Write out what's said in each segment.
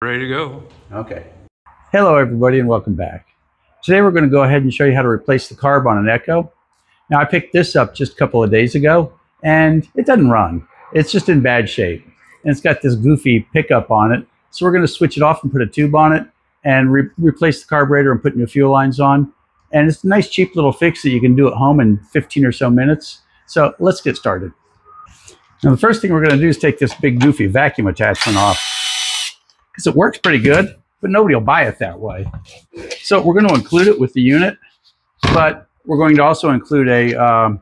Ready to go. Okay. Hello, everybody, and welcome back. Today we're going to go ahead and show you how to replace the carb on an Echo. Now, I picked this up just a couple of days ago, and it doesn't run. It's just in bad shape, and it's got this goofy pickup on it. So we're going to switch it off and put a tube on it and replace the carburetor and put new fuel lines on. And it's a nice, cheap little fix that you can do at home in 15 or so minutes. So let's get started. Now, the first thing we're going to do is take this big, goofy vacuum attachment off, because it works pretty good, but nobody will buy it that way. So we're going to include it with the unit, but we're going to also include a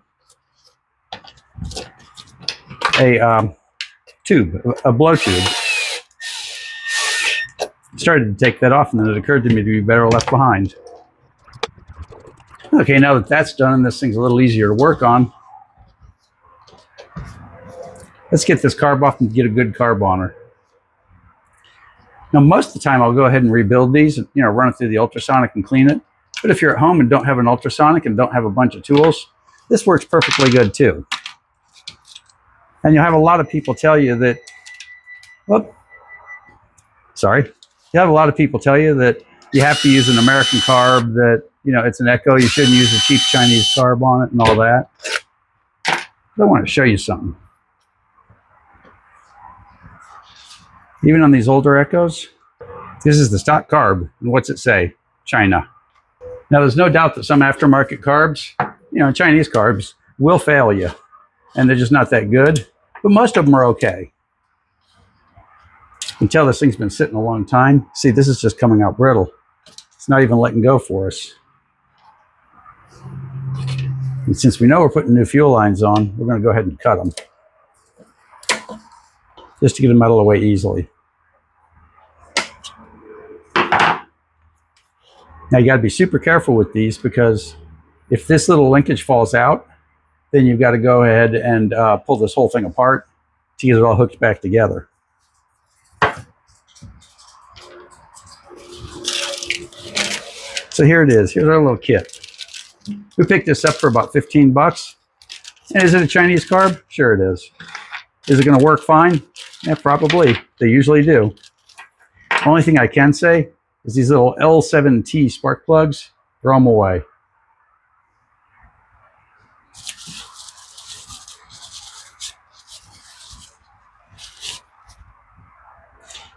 tube, a blow tube. Started to take that off, and then it occurred to me to be better left behind. Okay, now that that's done and this thing's a little easier to work on, let's get this carb off and get a good carb on her. Now, most of the time, I'll go ahead and rebuild these, run it through the ultrasonic and clean it. But if you're at home and don't have an ultrasonic and don't have a bunch of tools, this works perfectly good too. And you'll have a lot of people tell you that, you'll have a lot of people tell you that you have to use an American carb, that, it's an Echo, you shouldn't use a cheap Chinese carb on it and all that. But I want to show you something. Even on these older Echoes, this is the stock carb. And what's it say? China. Now, there's no doubt that some aftermarket carbs, Chinese carbs, will fail you. And they're just not that good. But most of them are okay. You can tell this thing's been sitting a long time. See, this is just coming out brittle. It's not even letting go for us. And since we know we're putting new fuel lines on, we're going to go ahead and cut them, just to get them out of the way easily. Now, you got to be super careful with these, because if this little linkage falls out, then you've got to go ahead and pull this whole thing apart to get it all hooked back together. So here it is. Here's our little kit. We picked this up for about 15 bucks. And is it a Chinese carb? Sure it is. Is it going to work fine? Yeah, probably. They usually do. The only thing I can say is these little L7T spark plugs, throw them away.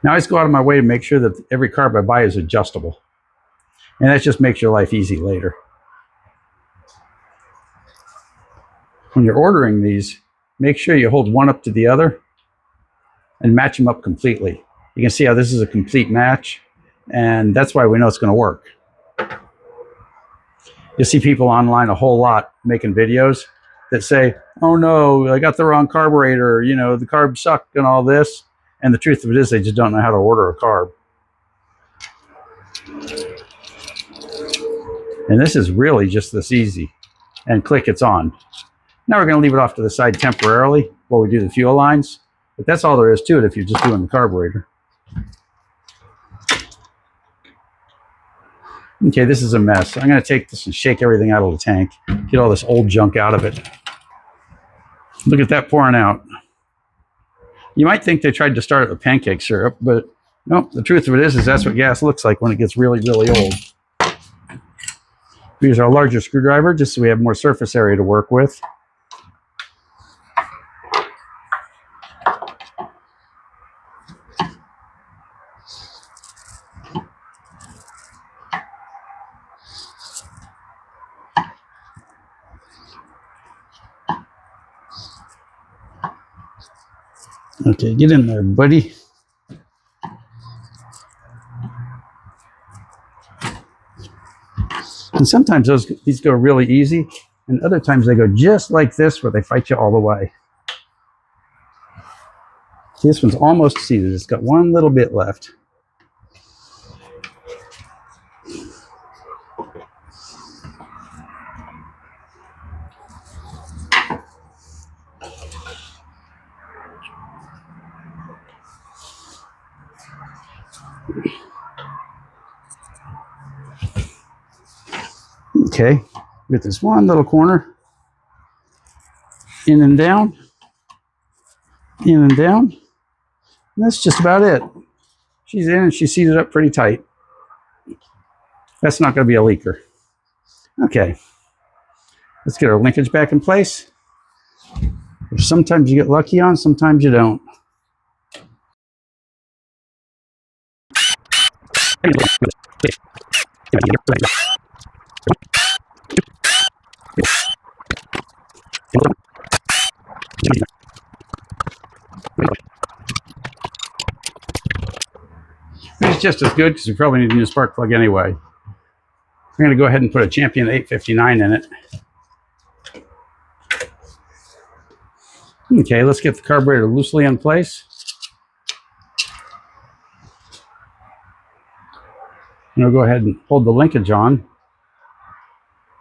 Now, I just go out of my way to make sure that every carb I buy is adjustable. And that just makes your life easy later. When you're ordering these, make sure you hold one up to the other and match them up completely. You can see how this is a complete match, and that's why we know it's going to work. You'll see people online a whole lot making videos that say, oh no, I got the wrong carburetor, the carbs suck and all this. And the truth of it is, they just don't know how to order a carb. And this is really just this easy. And click, it's on. Now we're going to leave it off to the side temporarily while we do the fuel lines. But that's all there is to it if you're just doing the carburetor. Okay, this is a mess. I'm going to take this and shake everything out of the tank. Get all this old junk out of it. Look at that pouring out. You might think they tried to start it with pancake syrup, but no, the truth of it is that's what gas looks like when it gets really, really old. We use our larger screwdriver just so we have more surface area to work with. Okay, get in there, buddy. And sometimes these go really easy, and other times they go just like this, where they fight you all the way. See, this one's almost seated. It's got one little bit left. Okay, with this one little corner, in and down, in and down. And that's just about it. She's in and she's seated up pretty tight. That's not going to be a leaker. Okay, let's get our linkage back in place. Sometimes you get lucky on, sometimes you don't. It's just as good because we probably need a new spark plug anyway. I'm going to go ahead and put a Champion 859 in it. Okay, let's get the carburetor loosely in place. And we'll go ahead and hold the linkage on,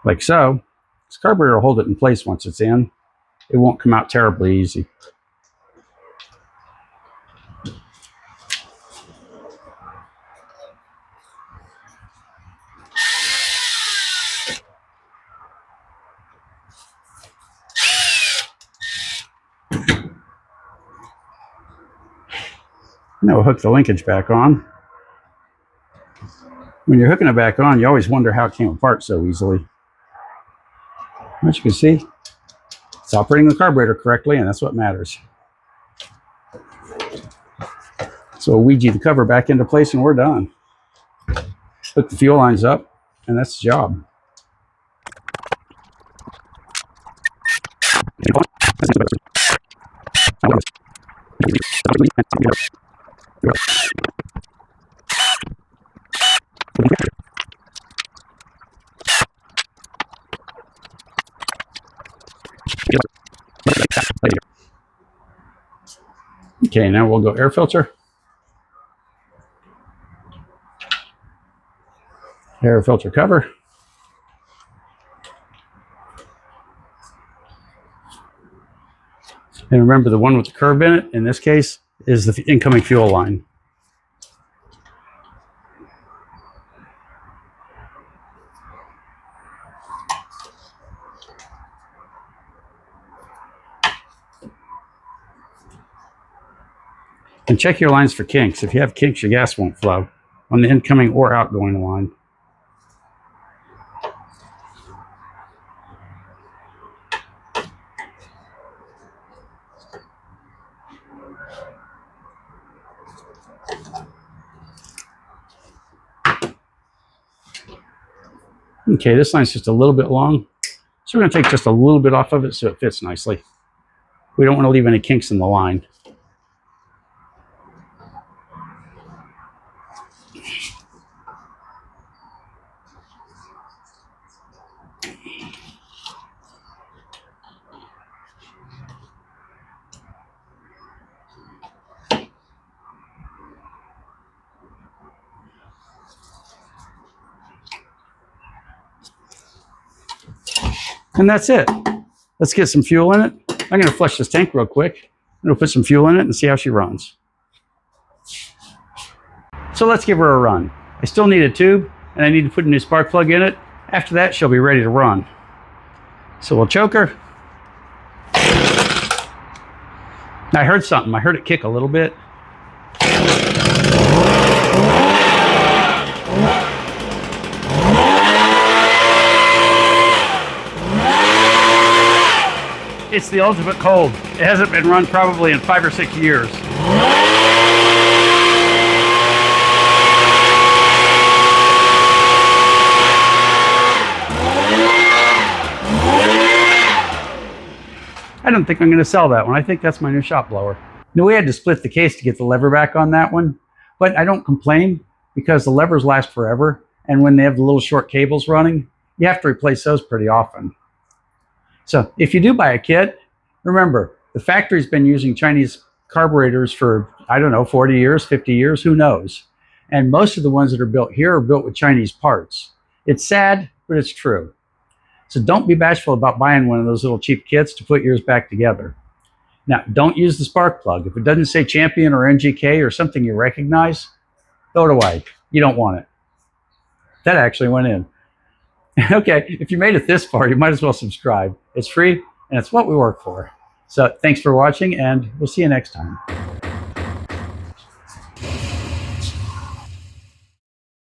like so. This carburetor will hold it in place once it's in. It won't come out terribly easy. Now we'll hook the linkage back on. When you're hooking it back on, you always wonder how it came apart so easily. As you can see, it's operating the carburetor correctly, and that's what matters. So we'll Ouija the cover back into place and we're done. Hook the fuel lines up, and that's the job. Okay, now we'll go air filter. Air filter cover. And remember, the one with the curve in it, in this case, is the incoming fuel line. And check your lines for kinks. If you have kinks, your gas won't flow on the incoming or outgoing line. Okay, this line's just a little bit long, so we're going to take just a little bit off of it so it fits nicely. We don't want to leave any kinks in the line. And that's it. Let's get some fuel in it. I'm going to flush this tank real quick. I'm going to put some fuel in it and see how she runs. So let's give her a run. I still need a tube, and I need to put a new spark plug in it. After that, she'll be ready to run. So we'll choke her. I heard something. I heard it kick a little bit. It's the ultimate cold. It hasn't been run probably in 5 or 6 years. I don't think I'm going to sell that one. I think that's my new shop blower. Now, we had to split the case to get the lever back on that one, but I don't complain because the levers last forever, and when they have the little short cables running, you have to replace those pretty often. So if you do buy a kit, remember, the factory's been using Chinese carburetors for, I don't know, 40 years, 50 years, who knows? And most of the ones that are built here are built with Chinese parts. It's sad, but it's true. So don't be bashful about buying one of those little cheap kits to put yours back together. Now, don't use the spark plug. If it doesn't say Champion or NGK or something you recognize, throw it away. You don't want it. That actually went in. Okay, if you made it this far, you might as well subscribe. It's free, and it's what we work for. So thanks for watching, and we'll see you next time.